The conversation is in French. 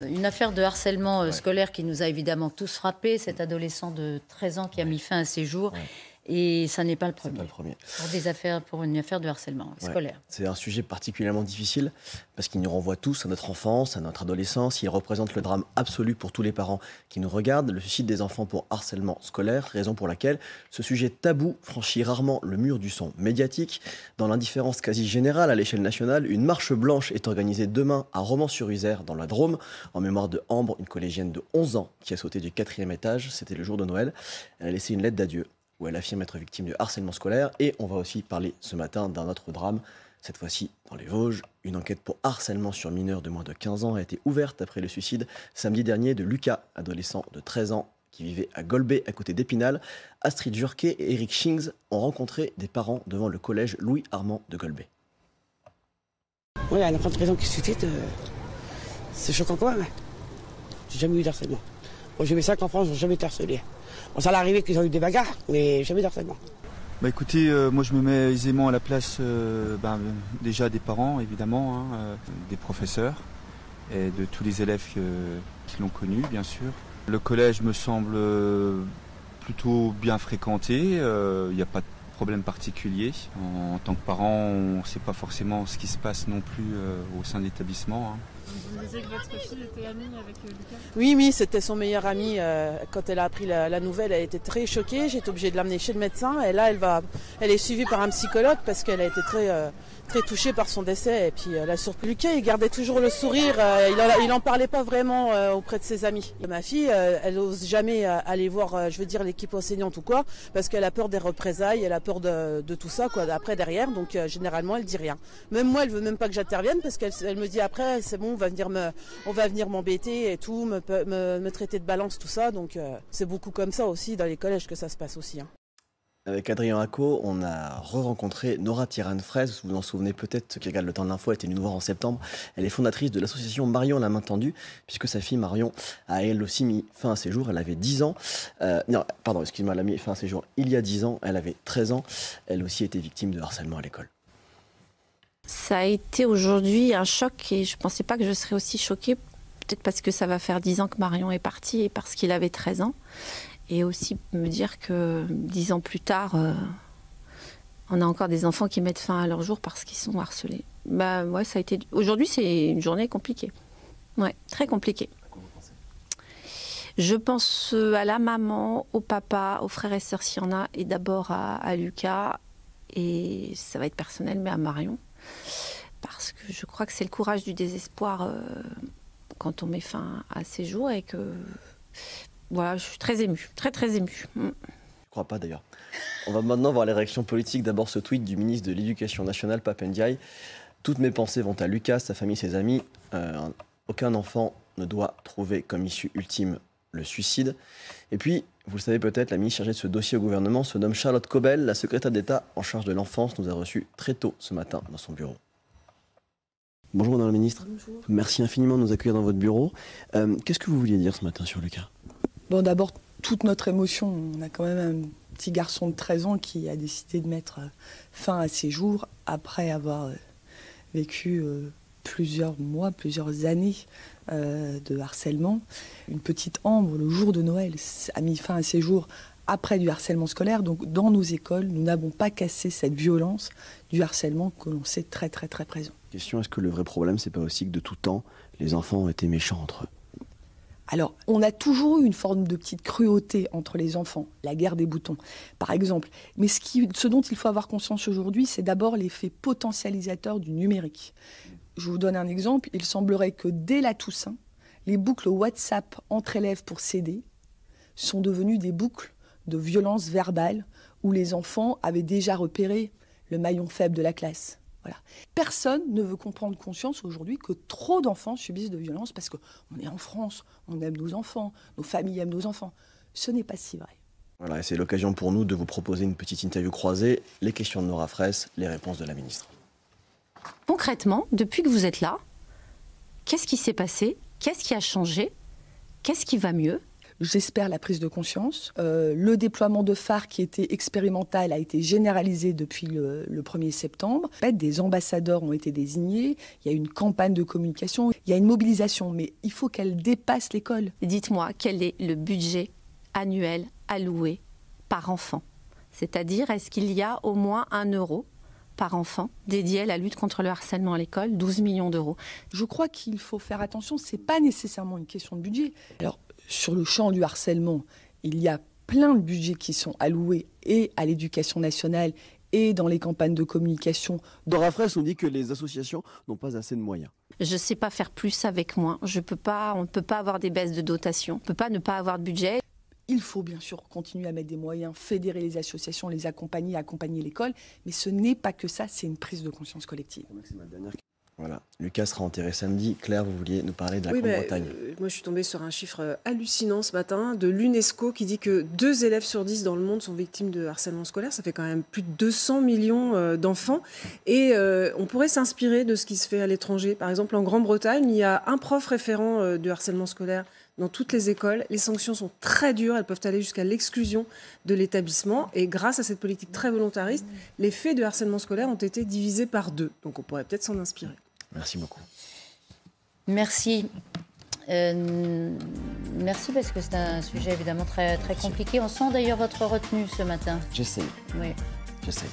Une affaire de harcèlement scolaire qui nous a évidemment tous frappés, cet adolescent de 13 ans qui a mis fin à ses jours. Et ça n'est pas le premier. C'est pas le premier. Pour une affaire de harcèlement scolaire. C'est un sujet particulièrement difficile parce qu'il nous renvoie tous à notre enfance, à notre adolescence. Il représente le drame absolu pour tous les parents qui nous regardent, le suicide des enfants pour harcèlement scolaire, raison pour laquelle ce sujet tabou franchit rarement le mur du son médiatique. Dans l'indifférence quasi générale à l'échelle nationale, une marche blanche est organisée demain à Romans-sur-Isère, dans la Drôme, en mémoire de Ambre, une collégienne de 11 ans qui a sauté du 4e étage. C'était le jour de Noël. Elle a laissé une lettre d'adieu où elle affirme être victime de harcèlement scolaire. Et on va aussi parler ce matin d'un autre drame, cette fois-ci dans les Vosges. Une enquête pour harcèlement sur mineurs de moins de 15 ans a été ouverte après le suicide samedi dernier de Lucas, adolescent de 13 ans qui vivait à Golbet, à côté d'Épinal. Astrid Jurquet et Eric Schings ont rencontré des parents devant le collège Louis-Armand de Golbet. Oui, un enfant de 13 ans qui se suicide, c'est choquant quand même. J'ai jamais eu d'harcèlement. Bon, j'ai vu 5 enfants, ils n'ont jamais été harcelés. Bon, ça l'est arrivé qu'ils ont eu des bagarres, mais jamais d'harcèlement. Bah écoutez, moi je me mets aisément à la place déjà des parents, évidemment, des professeurs et de tous les élèves qui l'ont connu, bien sûr. Le collège me semble plutôt bien fréquenté, il n'y a pas de problème particulier. En tant que parent, on ne sait pas forcément ce qui se passe non plus au sein de l'établissement. Vous disiez que votre fille était amie avec Lucas ? Oui, c'était son meilleur ami. Quand elle a appris la nouvelle, elle était très choquée. J'ai été obligée de l'amener chez le médecin. Et là, elle est suivie par un psychologue parce qu'elle a été très touchée par son décès. Et puis, la surprise. Lucas, il gardait toujours le sourire. Il n'en parlait pas vraiment auprès de ses amis. Et ma fille, elle n'ose jamais aller voir, l'équipe enseignante ou quoi, parce qu'elle a peur des représailles, elle a peur de tout ça, quoi, après, derrière. Donc, généralement, elle dit rien. Même moi, elle veut même pas que j'intervienne parce qu'elle me dit après, c'est bon, on va venir m'embêter et tout, me traiter de balance, tout ça. Donc c'est beaucoup comme ça aussi dans les collèges que ça se passe aussi. Avec Adrien Acco, on a re-rencontré Nora Tirane-Fraisse. Vous vous en souvenez peut-être, ceux qui regardent le temps de l'info, elle était venue nous voir en septembre. Elle est fondatrice de l'association Marion la main tendue, puisque sa fille Marion a elle aussi mis fin à ses jours. Elle avait 10 ans. Elle a mis fin à ses jours il y a 10 ans. Elle avait 13 ans. Elle aussi était victime de harcèlement à l'école. Ça a été aujourd'hui un choc et je ne pensais pas que je serais aussi choquée, peut-être parce que ça va faire 10 ans que Marion est parti et parce qu'il avait 13 ans. Et aussi me dire que 10 ans plus tard, on a encore des enfants qui mettent fin à leur jour parce qu'ils sont harcelés. Ça a été... Aujourd'hui, c'est une journée compliquée. Ouais, très compliquée. Je pense à la maman, au papa, aux frères et sœurs s'il y en a, et d'abord à Lucas, et ça va être personnel, mais à Marion. Parce que je crois que c'est le courage du désespoir quand on met fin à ses jours et que voilà, je suis très émue, très émue. Je ne crois pas d'ailleurs. On va maintenant voir les réactions politiques. D'abord ce tweet du ministre de l'Éducation nationale, Pape Ndiaye. Toutes mes pensées vont à Lucas, sa famille, ses amis. Aucun enfant ne doit trouver comme issue ultime le suicide. Et puis, vous le savez peut-être, la ministre chargée de ce dossier au gouvernement se nomme Charlotte Cobel. La secrétaire d'État en charge de l'enfance nous a reçus très tôt ce matin dans son bureau. Bonjour Madame la ministre. Bonjour. Merci infiniment de nous accueillir dans votre bureau. Qu'est-ce que vous vouliez dire ce matin sur Lucas ? Bon, d'abord, toute notre émotion. On a quand même un petit garçon de 13 ans qui a décidé de mettre fin à ses jours après avoir vécu plusieurs mois, plusieurs années de harcèlement. Une petite Ambre, le jour de Noël, a mis fin à ses jours après du harcèlement scolaire. Donc dans nos écoles, nous n'avons pas cassé cette violence du harcèlement que l'on sait très présent. Question, est-ce que le vrai problème, c'est pas aussi que de tout temps, les enfants ont été méchants entre eux ? Alors, on a toujours eu une forme de petite cruauté entre les enfants, la guerre des boutons, par exemple. Mais ce dont il faut avoir conscience aujourd'hui, c'est d'abord l'effet potentialisateur du numérique. Je vous donne un exemple. Il semblerait que dès la Toussaint, les boucles WhatsApp entre élèves pour s'aider sont devenues des boucles de violence verbale où les enfants avaient déjà repéré le maillon faible de la classe. Voilà. Personne ne veut prendre conscience aujourd'hui que trop d'enfants subissent de violences parce qu'on est en France, on aime nos enfants, nos familles aiment nos enfants. Ce n'est pas si vrai. Voilà, et c'est l'occasion pour nous de vous proposer une petite interview croisée. Les questions de Nora Fraisse, les réponses de la ministre. Concrètement, depuis que vous êtes là, qu'est-ce qui s'est passé ? Qu'est-ce qui a changé ? Qu'est-ce qui va mieux ? j'espère, la prise de conscience. Le déploiement de phares qui était expérimental a été généralisé depuis le 1er septembre. En fait, des ambassadeurs ont été désignés, il y a une campagne de communication, il y a une mobilisation, mais il faut qu'elle dépasse l'école. Dites-moi, quel est le budget annuel alloué par enfant? C'est-à-dire, est-ce qu'il y a au moins 1 euro par enfant dédié à la lutte contre le harcèlement à l'école, 12 millions d'euros. Je crois qu'il faut faire attention, ce n'est pas nécessairement une question de budget. Alors, sur le champ du harcèlement, il y a plein de budgets qui sont alloués et à l'éducation nationale et dans les campagnes de communication. Dora Fraisse, on dit que les associations n'ont pas assez de moyens. Je ne sais pas faire plus avec moins. On ne peut pas avoir des baisses de dotation. On ne peut pas ne pas avoir de budget. Il faut bien sûr continuer à mettre des moyens, fédérer les associations, les accompagner l'école, mais ce n'est pas que ça, c'est une prise de conscience collective. Voilà, Lucas sera enterré samedi. Claire, vous vouliez nous parler de la Grande-Bretagne. Moi, je suis tombée sur un chiffre hallucinant ce matin de l'UNESCO qui dit que 2 élèves sur 10 dans le monde sont victimes de harcèlement scolaire. Ça fait quand même plus de 200 millions d'enfants. Et on pourrait s'inspirer de ce qui se fait à l'étranger. Par exemple, en Grande-Bretagne, il y a un prof référent du harcèlement scolaire dans toutes les écoles. Les sanctions sont très dures, elles peuvent aller jusqu'à l'exclusion de l'établissement. Et grâce à cette politique très volontariste, les faits de harcèlement scolaire ont été divisés par 2. Donc on pourrait peut-être s'en inspirer. Merci beaucoup. Merci. Merci parce que c'est un sujet évidemment très, très compliqué. On sent d'ailleurs votre retenue ce matin. J'essaie. Oui. J'essaie.